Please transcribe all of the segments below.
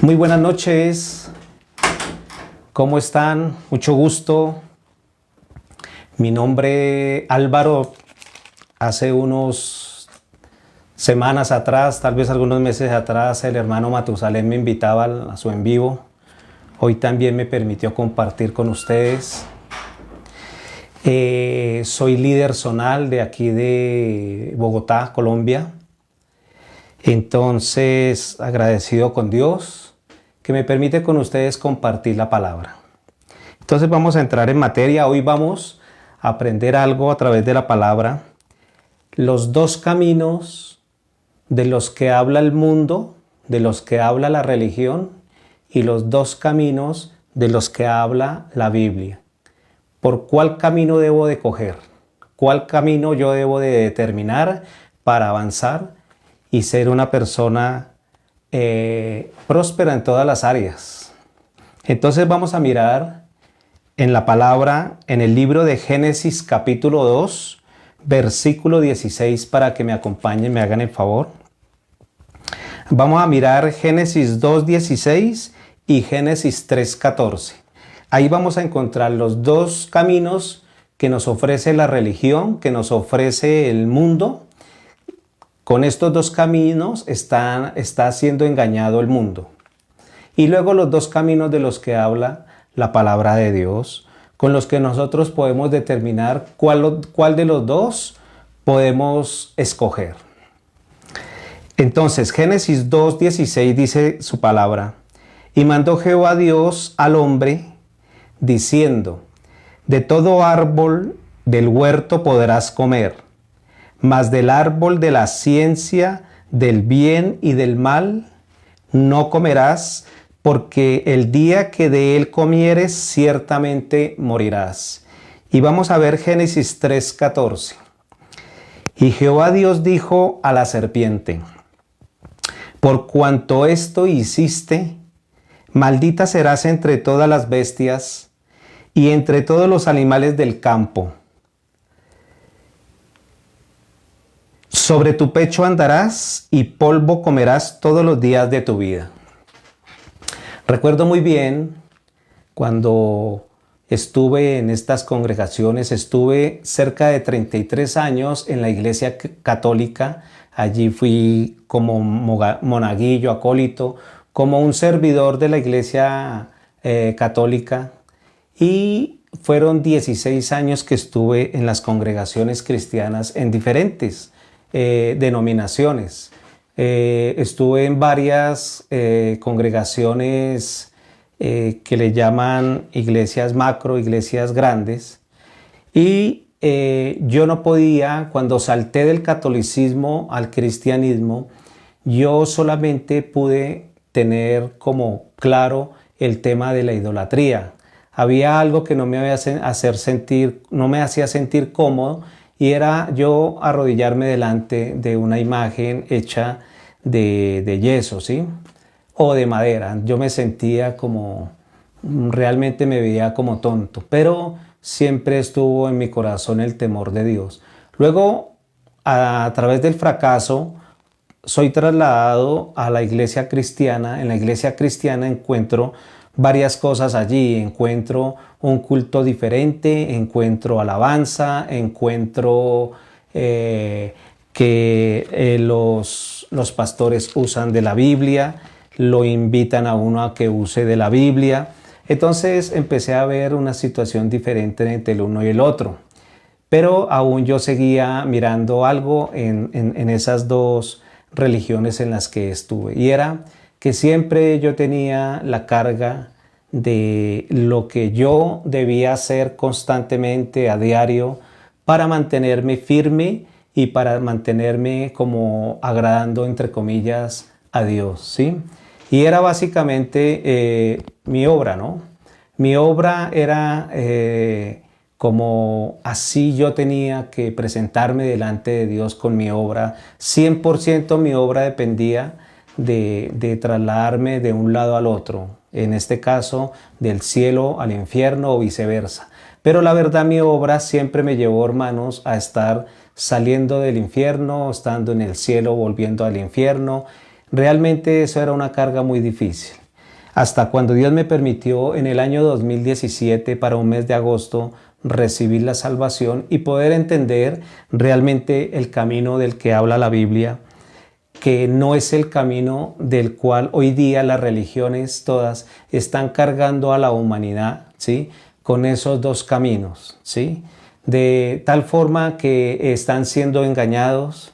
Muy buenas noches, ¿cómo están? Mucho gusto. Mi nombre es Álvaro. Hace unos semanas atrás, tal vez algunos meses atrás, el hermano Matusalén me invitaba a su en vivo. Hoy también me permitió compartir con ustedes. Soy líder zonal de aquí de Bogotá, Colombia. Entonces, agradecido con Dios que me permite con ustedes compartir la palabra. Entonces vamos a entrar en materia. Hoy vamos a aprender algo a través de la palabra. Los dos caminos de los que habla el mundo, de los que habla la religión, y los dos caminos de los que habla la Biblia. ¿Por cuál camino debo de coger? ¿Cuál camino yo debo de determinar para avanzar y ser una persona próspera en todas las áreas? Entonces vamos a mirar en la palabra, en el libro de Génesis capítulo 2, versículo 16, para que me acompañen, me hagan el favor. Vamos a mirar Génesis 2:16 y Génesis 3:14. Ahí vamos a encontrar los dos caminos que nos ofrece la religión, que nos ofrece el mundo. Con estos dos caminos está siendo engañado el mundo. Y luego los dos caminos de los que habla la palabra de Dios, con los que nosotros podemos determinar cuál de los dos podemos escoger. Entonces, Génesis 2:16 dice su palabra: y mandó Jehová Dios al hombre, diciendo: de todo árbol del huerto podrás comer, mas del árbol de la ciencia del bien y del mal no comerás, porque el día que de él comieres ciertamente morirás. Y vamos a ver Génesis 3:14. Y Jehová Dios dijo a la serpiente: por cuanto esto hiciste, maldita serás entre todas las bestias y entre todos los animales del campo. Sobre tu pecho andarás y polvo comerás todos los días de tu vida. Recuerdo muy bien cuando estuve en estas congregaciones, estuve cerca de 33 años en la iglesia católica. Allí fui como monaguillo, acólito, como un servidor de la iglesia católica, y fueron 16 años que estuve en las congregaciones cristianas en diferentes denominaciones. Estuve en varias congregaciones que le llaman iglesias macro, iglesias grandes, y yo no podía, cuando salté del catolicismo al cristianismo, yo solamente pude tener como claro el tema de la idolatría. Había algo que no me hacía sentir cómodo, y era yo arrodillarme delante de una imagen hecha de yeso, ¿sí? O de madera. Yo me sentía realmente me veía como tonto, pero siempre estuvo en mi corazón el temor de Dios. Luego, a través del fracaso, soy trasladado a la iglesia cristiana. En la iglesia cristiana encuentro varias cosas allí. Encuentro un culto diferente, encuentro alabanza, encuentro que los pastores usan de la Biblia, lo invitan a uno a que use de la Biblia. Entonces empecé a ver una situación diferente entre el uno y el otro. Pero aún yo seguía mirando algo en esas dos religiones en las que estuve. Y era que siempre yo tenía la carga de lo que yo debía hacer constantemente, a diario, para mantenerme firme y para mantenerme como agradando, entre comillas, a Dios, ¿sí? Y era básicamente mi obra, ¿no? Mi obra era como así yo tenía que presentarme delante de Dios con mi obra. 100% mi obra dependía de trasladarme de un lado al otro, en este caso del cielo al infierno o viceversa. Pero la verdad, mi obra siempre me llevó, hermanos, a estar saliendo del infierno, estando en el cielo, volviendo al infierno. Realmente eso era una carga muy difícil. hasta cuando Dios me permitió en el año 2017, para un mes de agosto, recibir la salvación y poder entender realmente el camino del que habla la Biblia, que no es el camino del cual hoy día las religiones todas están cargando a la humanidad, ¿sí? Con esos dos caminos, ¿sí? De tal forma que están siendo engañados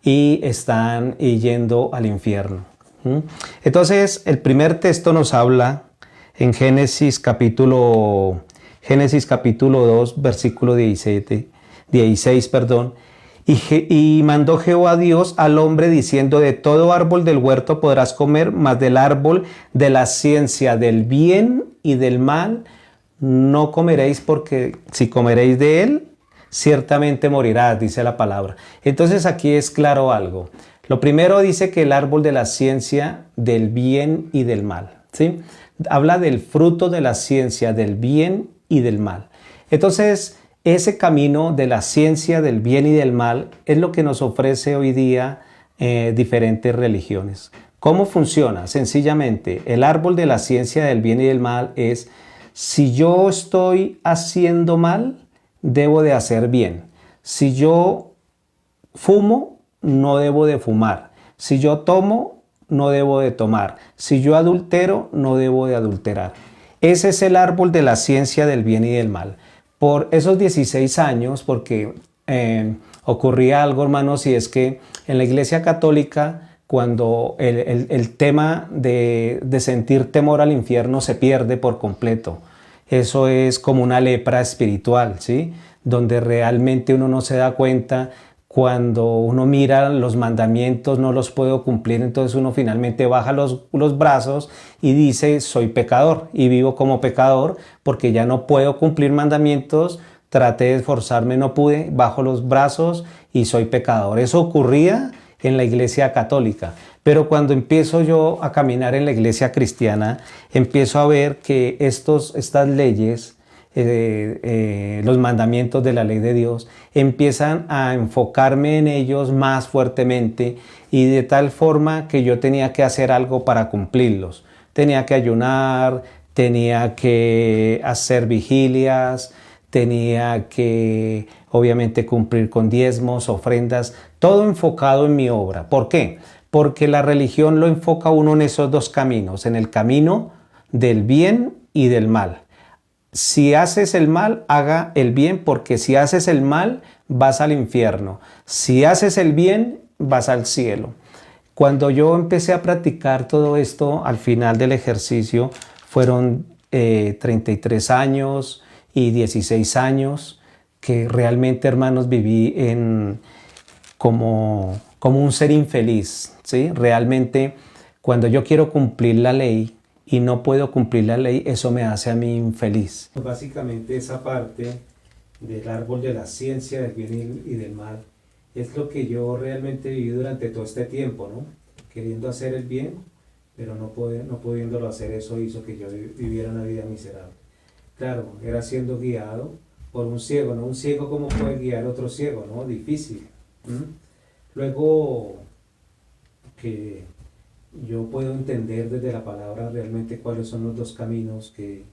y están yendo al infierno. Entonces, el primer texto nos habla en Génesis capítulo 2, versículo 16, perdón. Y mandó Jehová Dios al hombre diciendo: de todo árbol del huerto podrás comer, mas del árbol de la ciencia del bien y del mal no comeréis, porque si comeréis de él, ciertamente morirás, dice la palabra. Entonces aquí es claro algo. Lo primero dice que el árbol de la ciencia del bien y del mal, ¿sí? Habla del fruto de la ciencia del bien y del mal. Entonces, ese camino de la ciencia del bien y del mal es lo que nos ofrece hoy día diferentes religiones. ¿Cómo funciona? Sencillamente, el árbol de la ciencia del bien y del mal es: si yo estoy haciendo mal, debo de hacer bien. Si yo fumo, no debo de fumar. Si yo tomo, no debo de tomar. Si yo adultero, no debo de adulterar. Ese es el árbol de la ciencia del bien y del mal. Por esos 16 años, porque ocurría algo, hermanos, y es que en la Iglesia Católica, cuando el tema de sentir temor al infierno se pierde por completo. Eso es como una lepra espiritual, ¿sí? Donde realmente uno no se da cuenta. Cuando uno mira los mandamientos, no los puedo cumplir, entonces uno finalmente baja los brazos y dice: soy pecador y vivo como pecador porque ya no puedo cumplir mandamientos, traté de esforzarme, no pude, bajo los brazos y soy pecador. Eso ocurría en la Iglesia Católica, pero cuando empiezo yo a caminar en la Iglesia Cristiana, empiezo a ver que estas leyes, los mandamientos de la ley de Dios, empiezan a enfocarme en ellos más fuertemente, y de tal forma que yo tenía que hacer algo para cumplirlos. Tenía que ayunar, tenía que hacer vigilias, tenía que obviamente cumplir con diezmos, ofrendas, todo enfocado en mi obra. ¿Por qué? Porque la religión lo enfoca uno en esos dos caminos, en el camino del bien y del mal. Si haces el mal, haga el bien, porque si haces el mal, vas al infierno. Si haces el bien, vas al cielo. Cuando yo empecé a practicar todo esto, al final del ejercicio, fueron 33 años y 16 años que realmente, hermanos, viví como un ser infeliz, ¿sí? Realmente, cuando yo quiero cumplir la ley y no puedo cumplir la ley, eso me hace a mí infeliz. Básicamente esa parte del árbol de la ciencia del bien y del mal es lo que yo realmente viví durante todo este tiempo, ¿no? Queriendo hacer el bien, pero no pudiéndolo hacer, eso hizo que yo viviera una vida miserable. Claro, era siendo guiado por un ciego, ¿no? Un ciego, ¿cómo puede guiar a otro ciego, no? Difícil. Luego que yo puedo entender desde la palabra realmente cuáles son los dos caminos que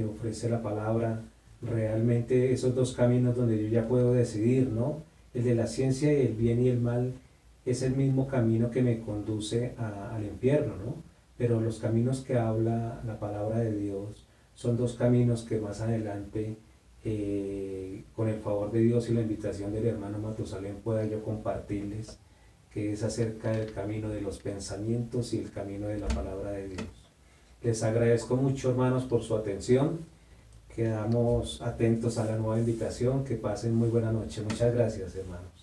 ofrece la palabra, realmente esos dos caminos donde yo ya puedo decidir, ¿no? El de la ciencia y el bien y el mal es el mismo camino que me conduce al infierno, ¿no? Pero los caminos que habla la palabra de Dios son dos caminos que más adelante, con el favor de Dios y la invitación del hermano Matusalén, pueda yo compartirles, que es acerca del camino de los pensamientos y el camino de la palabra de Dios. Les agradezco mucho, hermanos, por su atención. Quedamos atentos a la nueva invitación. Que pasen muy buena noche. Muchas gracias, hermanos.